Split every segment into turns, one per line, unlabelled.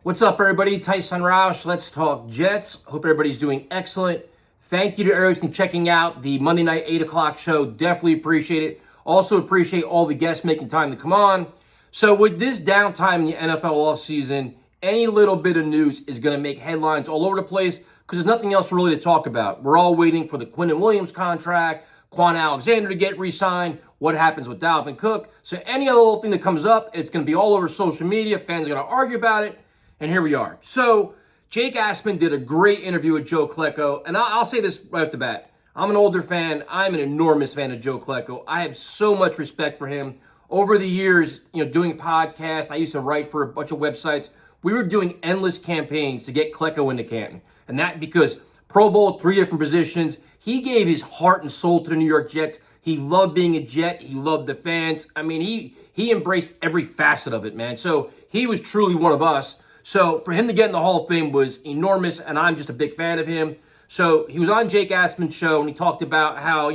What's up, everybody? Tyson Roush. Let's talk Jets. Hope everybody's doing excellent. Thank you to everyone checking out the Monday night 8 o'clock show. Definitely appreciate it. Also appreciate all the guests making time to come on. So with this downtime in the NFL offseason, any little bit of news is going to make headlines all over the place because there's nothing else really to talk about. We're all waiting for the Quinnen Williams contract, Quan Alexander to get re-signed, what happens with Dalvin Cook. So any other little thing that comes up, it's going to be all over social media. Fans are going to argue about it. And here we are. So Jake Aspin did a great interview with Joe Klecko. And I'll say this right off the bat. I'm an older fan. I'm an enormous fan of Joe Klecko. I have so much respect for him. Over the years, doing podcasts, I used to write for a bunch of websites. We were doing endless campaigns to get Klecko into Canton. And that because Pro Bowl, 3 different positions. He gave his heart and soul to the New York Jets. He loved being a Jet. He loved the fans. I mean, he embraced every facet of it, man. So he was truly one of us. So for him to get in the Hall of Fame was enormous, and I'm just a big fan of him. So he was on Jake Aspin's show, and he talked about how,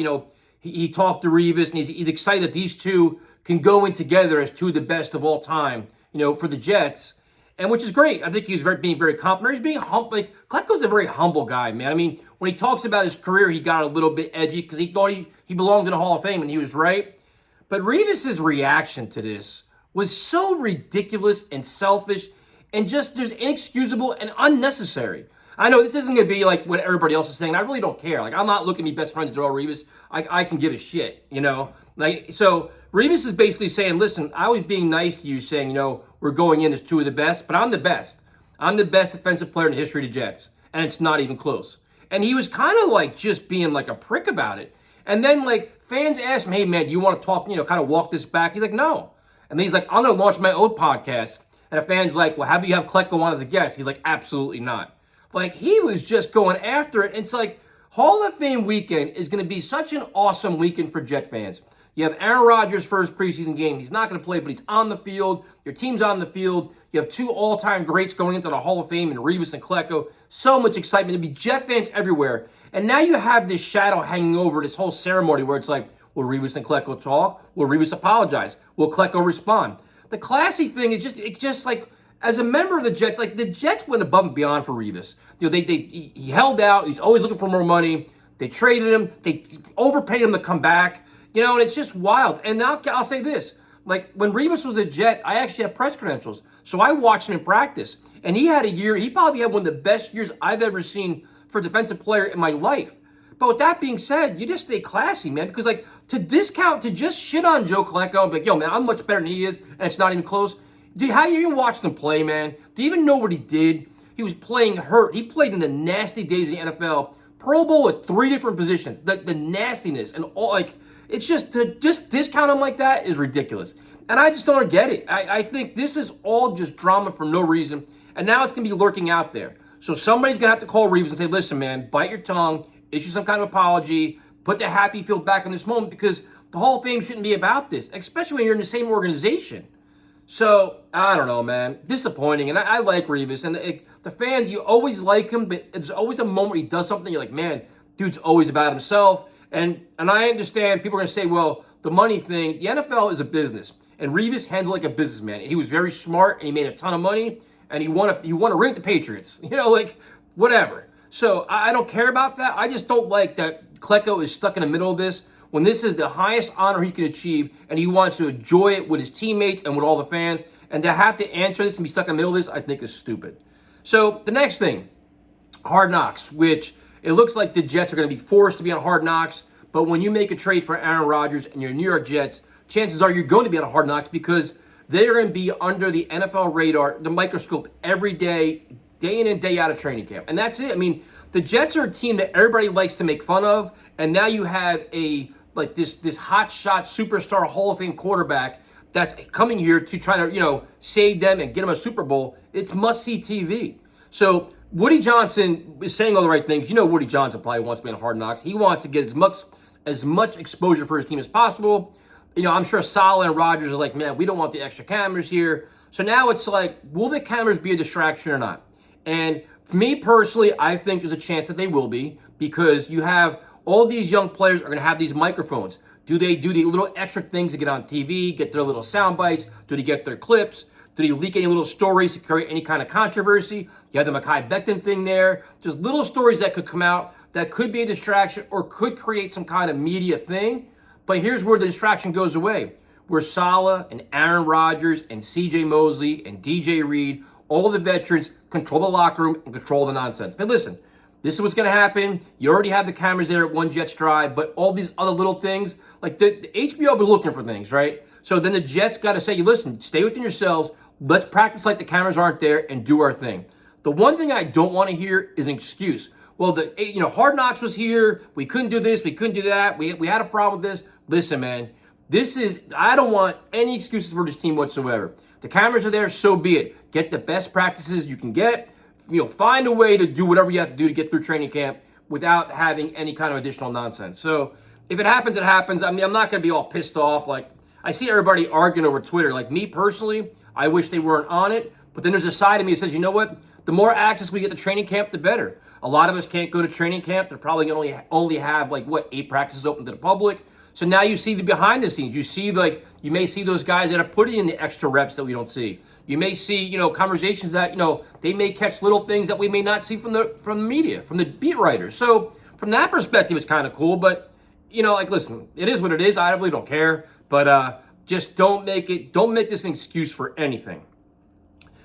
he talked to Revis, and he's excited that these two can go in together as two of the best of all time, for the Jets, and which is great. I think he was being very complimentary. He's being humble. Like, Klecko's a very humble guy, man. I mean, when he talks about his career, he got a little bit edgy because he thought he belonged in the Hall of Fame, and he was right. But Revis's reaction to this was so ridiculous and selfish and just inexcusable and unnecessary. I know this isn't going to be like what everybody else is saying. I really don't care. Like, I'm not looking to be best friends with Darrelle Revis. I can give a shit, So Revis is basically saying, listen, I was being nice to you saying, we're going in as two of the best, but I'm the best. I'm the best defensive player in the history of the Jets, and it's not even close. And he was kind of like just being like a prick about it. And then like fans asked him, hey man, do you want to talk, kind of walk this back? He's like, no. And then he's like, I'm going to launch my own podcast. And a fan's like, well, how do you have Klecko on as a guest? He's like, absolutely not. Like, he was just going after it. And it's like, Hall of Fame weekend is going to be such an awesome weekend for Jet fans. You have Aaron Rodgers' first preseason game. He's not going to play, but he's on the field. Your team's on the field. You have 2 all-time greats going into the Hall of Fame in Revis and Klecko. So much excitement. There'll be Jet fans everywhere. And now you have this shadow hanging over this whole ceremony where it's like, will Revis and Klecko talk? Will Revis apologize? Will Klecko respond? The classy thing is just like, as a member of the Jets, like the Jets went above and beyond for Revis. He held out. He's always looking for more money. They traded him. They overpaid him to come back. And it's just wild. And now I'll say this. Like, when Revis was a Jet, I actually had press credentials. So I watched him in practice. And he had a year, he probably had one of the best years I've ever seen for a defensive player in my life. But with that being said, you just stay classy, man. Because, like, to just shit on Joe Klecko and be like, yo, man, I'm much better than he is, and it's not even close. Dude, how do you even watch him play, man? Do you even know what he did? He was playing hurt. He played in the nasty days of the NFL. Pro Bowl at 3 different positions. The nastiness and all, like, it's just, to just discount him like that is ridiculous. And I just don't get it. I think this is all just drama for no reason. And now it's going to be lurking out there. So somebody's going to have to call Reeves and say, listen, man, bite your tongue, issue some kind of apology, put the happy field back in this moment, because the Hall of Fame shouldn't be about this, especially when you're in the same organization. So, I don't know, man. Disappointing. And I like Revis. And the fans, you always like him, but there's always a moment he does something, you're like, man, dude's always about himself. And I understand people are going to say, well, the money thing, the NFL is a business. And Revis handled like a businessman. And he was very smart, and he made a ton of money, and he won a ring with the Patriots. Like, whatever. So I don't care about that. I just don't like that Klecko is stuck in the middle of this when this is the highest honor he can achieve, and he wants to enjoy it with his teammates and with all the fans. And to have to answer this and be stuck in the middle of this, I think is stupid. So the next thing, Hard Knocks, which it looks like the Jets are going to be forced to be on Hard Knocks. But when you make a trade for Aaron Rodgers and your New York Jets, chances are you're going to be on Hard Knocks because they're going to be under the NFL radar, the microscope, every day in and day out of training camp. And that's it. I mean, the Jets are a team that everybody likes to make fun of. And now you have this hot shot superstar Hall of Fame quarterback that's coming here to try to, save them and get them a Super Bowl. It's must-see TV. So Woody Johnson is saying all the right things. Woody Johnson probably wants to be on Hard Knocks. He wants to get as much exposure for his team as possible. I'm sure Saleh and Rodgers are like, man, we don't want the extra cameras here. So now it's like, will the cameras be a distraction or not? And for me personally, I think there's a chance that they will be, because you have all these young players are going to have these microphones. Do they do the little extra things to get on TV, get their little sound bites? Do they get their clips? Did he leak any little stories to create any kind of controversy? You have the Mekhi Becton thing there. Just little stories that could come out that could be a distraction or could create some kind of media thing. But here's where the distraction goes away. Where Saleh and Aaron Rodgers and CJ Mosley and DJ Reed, all the veterans, control the locker room and control the nonsense. But listen, this is what's going to happen. You already have the cameras there at One Jets Drive, but all these other little things, like the HBO will be looking for things, right? So then the Jets got to say, listen, stay within yourselves. Let's practice like the cameras aren't there and do our thing. The one thing I don't want to hear is an excuse. Well, Hard Knocks was here. We couldn't do this. We couldn't do that. We had a problem with this. Listen, man, I don't want any excuses for this team whatsoever. The cameras are there, so be it. Get the best practices you can get. Find a way to do whatever you have to do to get through training camp without having any kind of additional nonsense. So if it happens, it happens. I mean, I'm not going to be all pissed off. Like, I see everybody arguing over Twitter. Like, me personally, I wish they weren't on it. But then there's a side of me that says, you know what? The more access we get to training camp, the better. A lot of us can't go to training camp. They're probably going to only have, 8 practices open to the public. So now you see the behind the scenes. You may see those guys that are putting in the extra reps that we don't see. You may see, conversations that, they may catch little things that we may not see from the media, from the beat writers. So from that perspective, it's kind of cool. But, listen, it is what it is. I really don't care. But just don't make this an excuse for anything.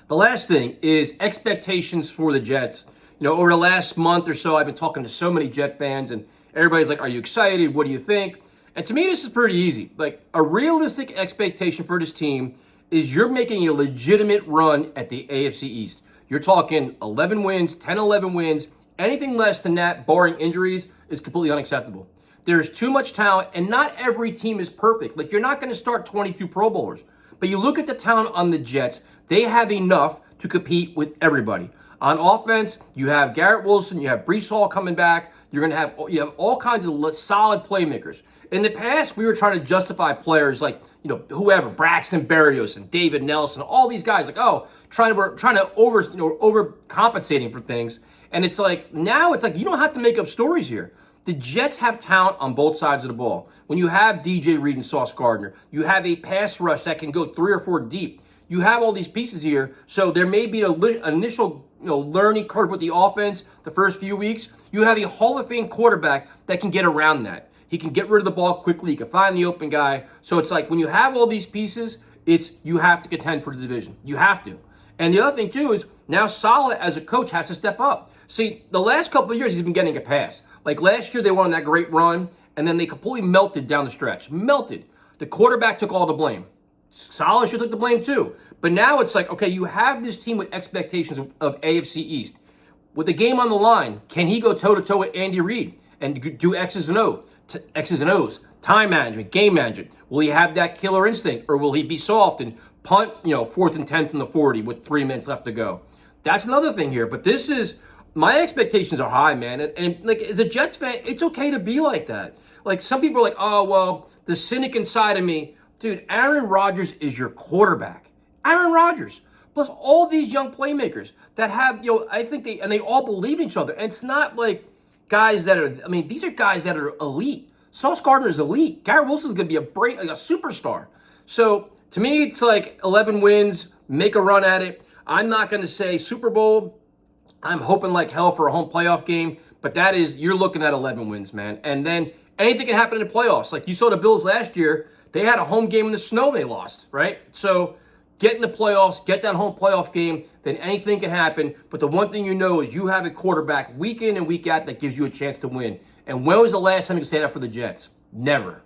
The last thing is expectations for the Jets. Over the last month or so, I've been talking to so many Jet fans, and everybody's like, are you excited? What do you think? And to me, this is pretty easy. Like, a realistic expectation for this team is you're making a legitimate run at the AFC East. You're talking 11 wins, 10, 11 wins. Anything less than that, barring injuries, is completely unacceptable. There's too much talent, and not every team is perfect. Like, you're not going to start 22 Pro Bowlers. But you look at the talent on the Jets, they have enough to compete with everybody. On offense, you have Garrett Wilson, you have Breece Hall coming back. You have all kinds of solid playmakers. In the past, we were trying to justify players like, whoever, Braxton Berrios and David Nelson, all these guys, trying to overcompensating for things. And it's like, now it's like, you don't have to make up stories here. The Jets have talent on both sides of the ball. When you have DJ Reed and Sauce Gardner, you have a pass rush that can go 3 or 4 deep. You have all these pieces here, so there may be an initial learning curve with the offense the first few weeks. You have a Hall of Fame quarterback that can get around that. He can get rid of the ball quickly. He can find the open guy. So it's like when you have all these pieces, you have to contend for the division. You have to. And the other thing, too, is now Saleh as a coach has to step up. See, the last couple of years, he's been getting a pass. Like last year, they went on that great run, and then they completely melted down the stretch. Melted. The quarterback took all the blame. Saleh should take the blame, too. But now it's like, okay, you have this team with expectations of AFC East. With the game on the line, can he go toe-to-toe with Andy Reid and do X's and O's, time management, game management? Will he have that killer instinct, or will he be soft and punt, 4th and 10 from the 40 with 3 minutes left to go? That's another thing here. But my expectations are high, man. And as a Jets fan, it's okay to be like that. Like, some people are like, oh, well, the cynic inside of me. Dude, Aaron Rodgers is your quarterback. Aaron Rodgers. Plus all these young playmakers that have, I think they all believe in each other. And it's not like guys that are, these are guys that are elite. Sauce Gardner is elite. Garrett Wilson's going to be a superstar. So to me, it's like 11 wins, make a run at it. I'm not going to say Super Bowl. I'm hoping like hell for a home playoff game. But you're looking at 11 wins, man. And then anything can happen in the playoffs. Like you saw the Bills last year. They had a home game in the snow, they lost, right? So get in the playoffs, get that home playoff game, then anything can happen. But the one thing you know is you have a quarterback week in and week out that gives you a chance to win. And when was the last time you could say that for the Jets? Never.